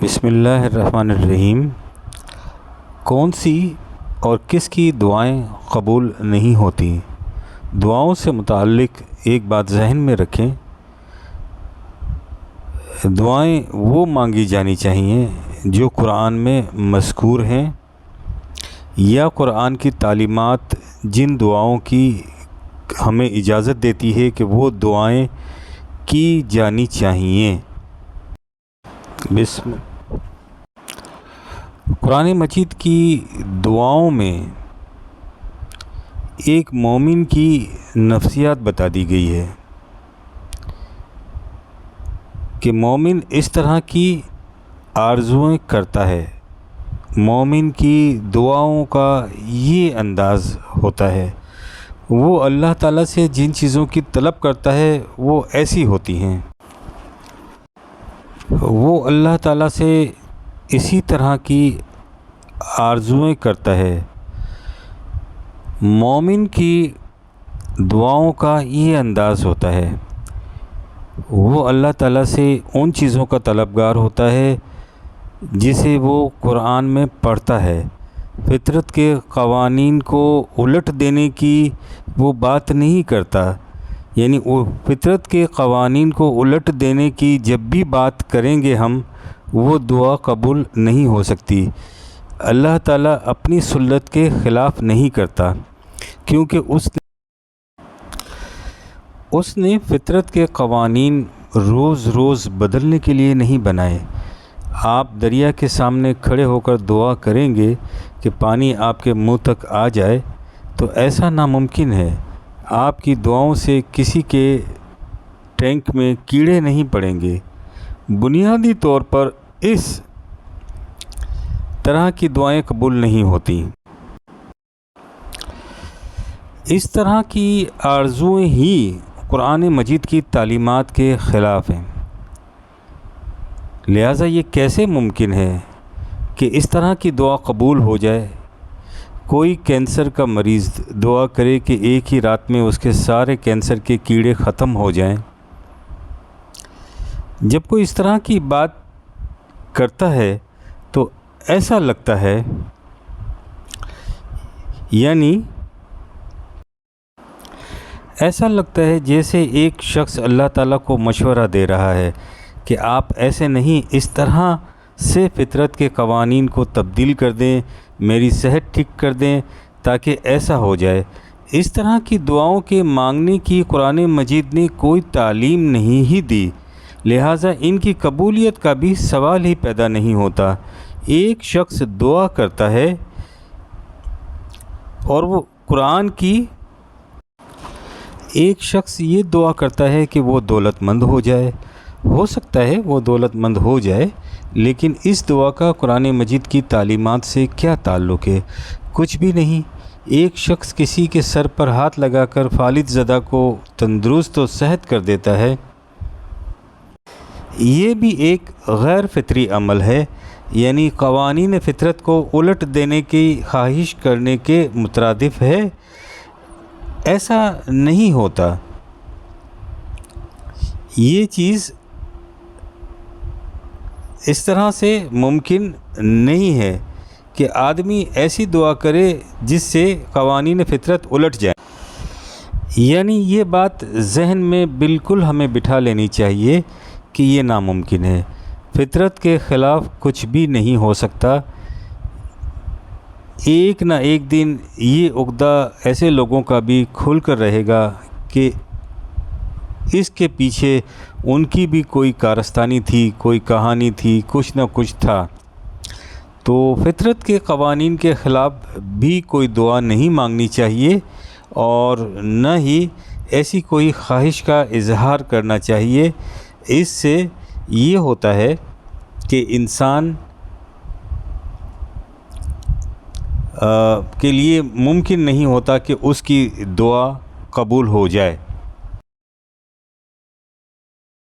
بسم اللہ الرحمن الرحیم۔ کون سی اور کس کی دعائیں قبول نہیں ہوتی؟ دعاؤں سے متعلق ایک بات ذہن میں رکھیں، دعائیں وہ مانگی جانی چاہیے جو قرآن میں مذکور ہیں یا قرآن کی تعلیمات جن دعاؤں کی ہمیں اجازت دیتی ہے کہ وہ دعائیں کی جانی چاہیے۔ قرآن مجید کی دعاؤں میں ایک مومن کی نفسیات بتا دی گئی ہے کہ مومن اس طرح کی آرزوئیں کرتا ہے، مومن کی دعاؤں کا یہ انداز ہوتا ہے، وہ اللہ تعالیٰ سے جن چیزوں کی طلب کرتا ہے وہ ایسی ہوتی ہیں، وہ اللہ تعالیٰ سے اسی طرح کی آرزوئیں کرتا ہے۔ مومن کی دعاؤں کا یہ انداز ہوتا ہے، وہ اللہ تعالیٰ سے ان چیزوں کا طلبگار ہوتا ہے جسے وہ قرآن میں پڑھتا ہے۔ فطرت کے قوانین کو الٹ دینے کی وہ بات نہیں کرتا، یعنی فطرت کے قوانین کو الٹ دینے کی جب بھی بات کریں گے ہم، وہ دعا قبول نہیں ہو سکتی۔ اللہ تعالیٰ اپنی سنت کے خلاف نہیں کرتا، کیونکہ اس نے فطرت کے قوانین روز روز بدلنے کے لیے نہیں بنائے۔ آپ دریا کے سامنے کھڑے ہو کر دعا کریں گے کہ پانی آپ کے منہ تک آ جائے تو ایسا ناممکن ہے۔ آپ کی دعاؤں سے کسی کے ٹینک میں کیڑے نہیں پڑیں گے۔ بنیادی طور پر اس طرح کی دعائیں قبول نہیں ہوتی۔ اس طرح کی آرزوئیں ہی قرآن مجید کی تعلیمات کے خلاف ہیں۔ لہٰذا یہ کیسے ممکن ہے کہ اس طرح کی دعا قبول ہو جائے؟ کوئی کینسر کا مریض دعا کرے کہ ایک ہی رات میں اس کے سارے کینسر کے کیڑے ختم ہو جائیں۔ جب کوئی اس طرح کی بات کرتا ہے تو ایسا لگتا ہے، جیسے ایک شخص اللہ تعالیٰ کو مشورہ دے رہا ہے کہ آپ ایسے نہیں، اس طرح سے فطرت کے قوانین کو تبدیل کر دیں، میری صحت ٹھیک کر دیں تاکہ ایسا ہو جائے۔ اس طرح کی دعاؤں کے مانگنے کی قرآن مجید نے کوئی تعلیم نہیں ہی دی، لہٰذا ان کی قبولیت کا بھی سوال ہی پیدا نہیں ہوتا۔ ایک شخص دعا کرتا ہے اور وہ قرآن کی ایک شخص یہ دعا کرتا ہے کہ وہ دولت مند ہو جائے، ہو سکتا ہے وہ دولت مند ہو جائے، لیکن اس دعا کا قرآن مجید کی تعلیمات سے کیا تعلق ہے؟ کچھ بھی نہیں۔ ایک شخص کسی کے سر پر ہاتھ لگا کر فالج زدہ کو تندرست و صحت کر دیتا ہے، یہ بھی ایک غیر فطری عمل ہے، یعنی قوانین فطرت کو الٹ دینے کی خواہش کرنے کے مترادف ہے۔ ایسا نہیں ہوتا۔ یہ چیز اس طرح سے ممکن نہیں ہے کہ آدمی ایسی دعا کرے جس سے قوانین فطرت الٹ جائیں۔ یعنی یہ بات ذہن میں بالکل ہمیں بٹھا لینی چاہیے کہ یہ ناممکن ہے۔ فطرت کے خلاف کچھ بھی نہیں ہو سکتا۔ ایک نہ ایک دن یہ عقدہ ایسے لوگوں کا بھی کھل کر رہے گا کہ اس کے پیچھے ان کی بھی کوئی کارستانی تھی، کوئی کہانی تھی، کچھ نہ کچھ تھا۔ تو فطرت کے قوانین کے خلاف بھی کوئی دعا نہیں مانگنی چاہیے، اور نہ ہی ایسی کوئی خواہش کا اظہار کرنا چاہیے۔ اس سے یہ ہوتا ہے کہ انسان کے لیے ممکن نہیں ہوتا کہ اس کی دعا قبول ہو جائے۔